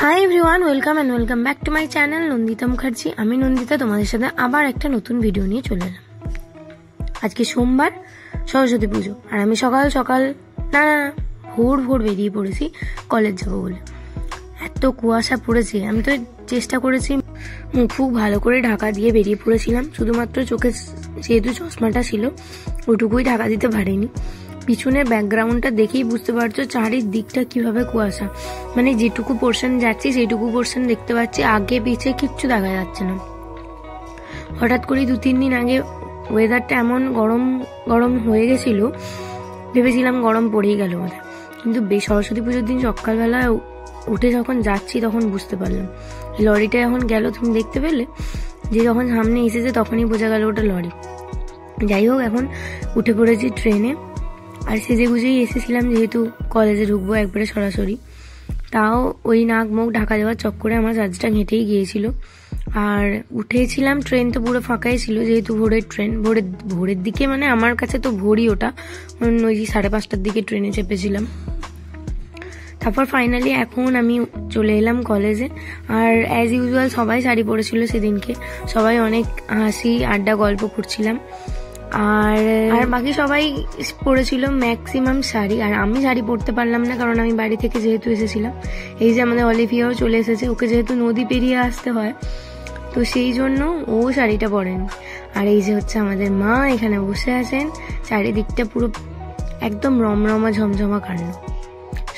Hi everyone, welcome back to my channel Nandita Mukherjee. আমি নন্দিতা তোমাদের সাথে আবার একটা নতুন ভিডিও নিয়ে চলে এলাম। আজকে সোমবার, সরস্বতী পুজো, আর আমি সকাল সকাল না ভোর বেরিয়ে পড়েছি কলেজ যাবো বলে। এত কুয়াশা পড়েছে, আমি তো চেষ্টা করেছি মুখ ভালো করে ঢাকা দিয়ে বেরিয়ে পড়েছিলাম, শুধুমাত্র চোখে যেহেতু চশমাটা ছিল ওইটুকুই ঢাকা দিতে পারিনি। পিছনের ব্যাকগ্রাউন্ডটা দেখেই বুঝতে পারছো চারিদিকটা কিভাবে কুয়াশা, মানে যেটুকু পোর্শন যাচ্ছি সেইটুকু পোর্শন দেখতে পাচ্ছি, আগে পিছে কিচ্ছু দেখা যাচ্ছে না। হঠাৎ করে 2-3 দিন আগে ওয়েদারটা এমন গরম হয়ে গেছিল, ভেবেছিলাম গরম পড়েই গেল বলে, কিন্তু সরস্বতী পুজোর দিন সকালবেলা উঠে যখন যাচ্ছি তখন বুঝতে পারলাম। লরিটা যখন গেল, তুমি দেখতে পেলে যে যখন সামনে এসেছে তখনই বোঝা গেল ওটা লরি। যাই হোক, এখন উঠে পড়েছি ট্রেনে, আর সেজে গুজেই এসেছিলাম যেহেতু কলেজে ঢুকবো একবারে সরাসরি। তাও ওই নাক মুখ ঢাকা দেওয়ার চক্করে আমার চার্জটা ঘেঁটেই গিয়েছিল। আর উঠেছিলাম, ট্রেন তো পুরো ফাঁকাই ছিল যেহেতু ভোরের ট্রেন, ভোরের দিকে, মানে আমার কাছে তো ভোরই ওটা, ওই 5:30টার দিকে ট্রেনে চেপেছিলাম। তারপর ফাইনালি এখন আমি চলে এলাম কলেজে। আর অ্যাজ ইউজুয়াল সবাই শাড়ি পরেছিল সেদিনকে, সবাই অনেক হাসি আড্ডা গল্প করছিলাম। আর বাকি সবাই পরেছিল ম্যাক্সিমাম শাড়ি, আর আমি শাড়ি পরতে পারলাম না কারণ আমি বাড়ি থেকে যেহেতু এসেছিলাম। এই যে আমাদের অলিভিয়াও চলে এসেছে, ওকে যেহেতু নদী পেরিয়ে আসতে হয় তো সেই জন্য ও শাড়িটা পরেনি। আর এই যে হচ্ছে আমাদের মা এখানে বসে আছেন, চারিদিকটা পুরো একদম রমরমা ঝমঝমা কাণ্ড,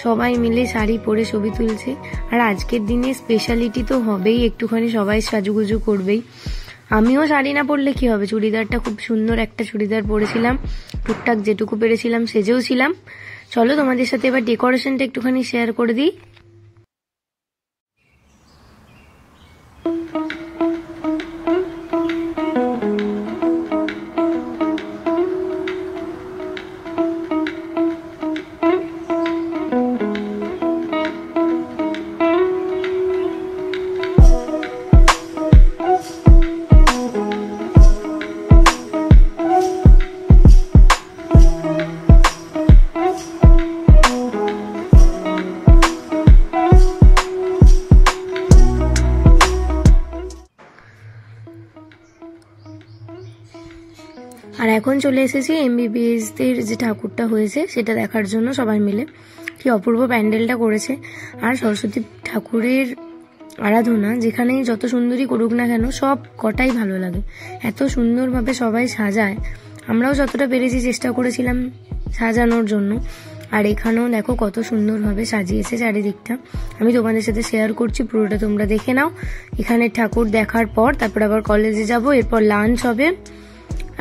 সবাই মিলে শাড়ি পরে ছবি তুলছে। আর আজকের দিনে স্পেশালিটি তো হবেই, একটুখানি সবাই সাজুগুজু করবেই। আমিও শাড়ি না পরলে কি হবে, চুড়িদারটা খুব সুন্দর একটা চুড়িদার পরেছিলাম, টুকটাক যেটুকু পেরেছিলাম সেজেও ছিলাম। চলো তোমাদের সাথে এবার ডেকোরেশনটা একটুখানি শেয়ার করে দিই। আর এখন চলে এসেছি MBBS দের যে ঠাকুরটা হয়েছে সেটা দেখার জন্য সবাই মিলে। কি অপূর্ব প্যান্ডেলটা করেছে। আর সরস্বতী ঠাকুরের আরাধনা যেখানেই যত সুন্দরই করুক না কেন সব কটাই ভালো লাগে, এত সুন্দরভাবে সবাই সাজায়। আমরাও যতটা পেরেছি চেষ্টা করেছিলাম সাজানোর জন্য। আর এখানেও দেখো কত সুন্দরভাবে সাজিয়েছে চারিদিকটা, আমি তোমাদের সাথে শেয়ার করছি, পুরোটা তোমরা দেখে নাও। এখানে ঠাকুর দেখার পর তারপর আবার কলেজে যাব, এরপর লাঞ্চ হবে,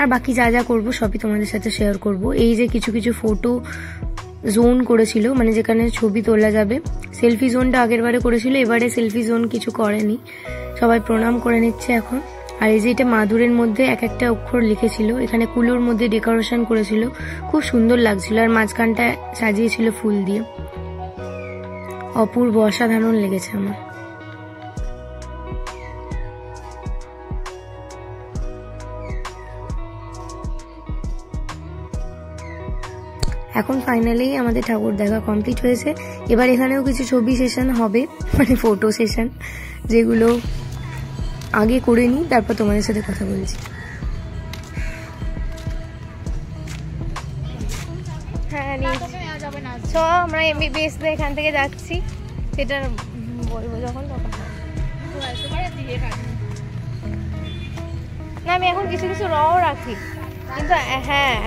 আর বাকি যা যা করবো সবই তোমাদের সাথে শেয়ার করব। এই যে কিছু ফটো জোন করেছিল, মানে যেখানে ছবি তোলা যাবে, সেলফি জোনটা আগের বারে করেছিল, এবারে সেলফি জোন কিছু করেনি, সবাই প্রণাম করে নিচ্ছে এখন। আর এই যে এটা মাদুরের মধ্যে এক একটা অক্ষর লিখেছিল, এখানে কুলোর মধ্যে ডেকোরেশন করেছিল, খুব সুন্দর লাগছিল। আর মাঝখানটা সাজিয়েছিল ফুল দিয়ে, অপূর্ব অসাধারণ লেগেছে আমার। এখন ফাইনালি আমাদের ঠাকুর দেখা কমপ্লিট হয়েছে। এবার এখানেও কিছু ছবি সেশন হবে, মানে ফটো সেশন, যেগুলো আগে করে নিই তারপর তোমাদের সাথে কথা বলছি। হ্যাঁ আমরা MBBS এখান থেকে যাচ্ছি, সেটা বলবো যখন তখন। না আমি এখন কিছু রও রাখি, কিন্তু হ্যাঁ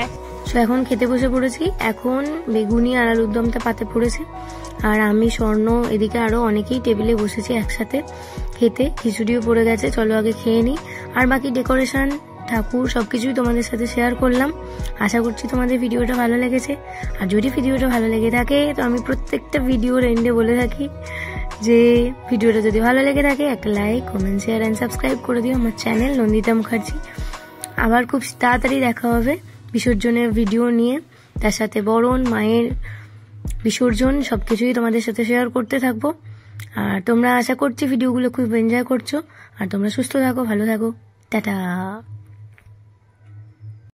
এখন খেতে বসে পড়েছি। এখন বেগুনি আর আলুর দমটা পাতে পড়েছে, আর আমি স্বর্ণ এদিকে আরো অনেকেই টেবিলে বসেছি একসাথে খেতে। খিচুড়িও পড়ে গেছে, চলো আগে খেয়ে নিই। আর বাকি ডেকোরেশন, ঠাকুর সবকিছুই তোমাদের সাথে শেয়ার করলাম। আশা করছি তোমাদের ভিডিওটা ভালো লেগেছে। আর যদি ভিডিওটা ভালো লেগে থাকে তো আমি প্রত্যেকটা ভিডিওর এন্ডে বলে থাকি যে ভিডিওটা যদি ভালো লেগে থাকে একটা like, comment, share and subscribe করে দিও আমার চ্যানেল নন্দিতা মুখার্জি। আবার খুব তাড়াতাড়ি দেখা হবে বিসর্জনের ভিডিও নিয়ে, তার সাথে বরণ, মায়ের বিসর্জন সবকিছুই তোমাদের সাথে শেয়ার করতে থাকবো। আর তোমরা আশা করছি ভিডিওগুলো খুব এনজয় করছো, আর তোমরা সুস্থ থাকো, ভালো থাকো, টাটা।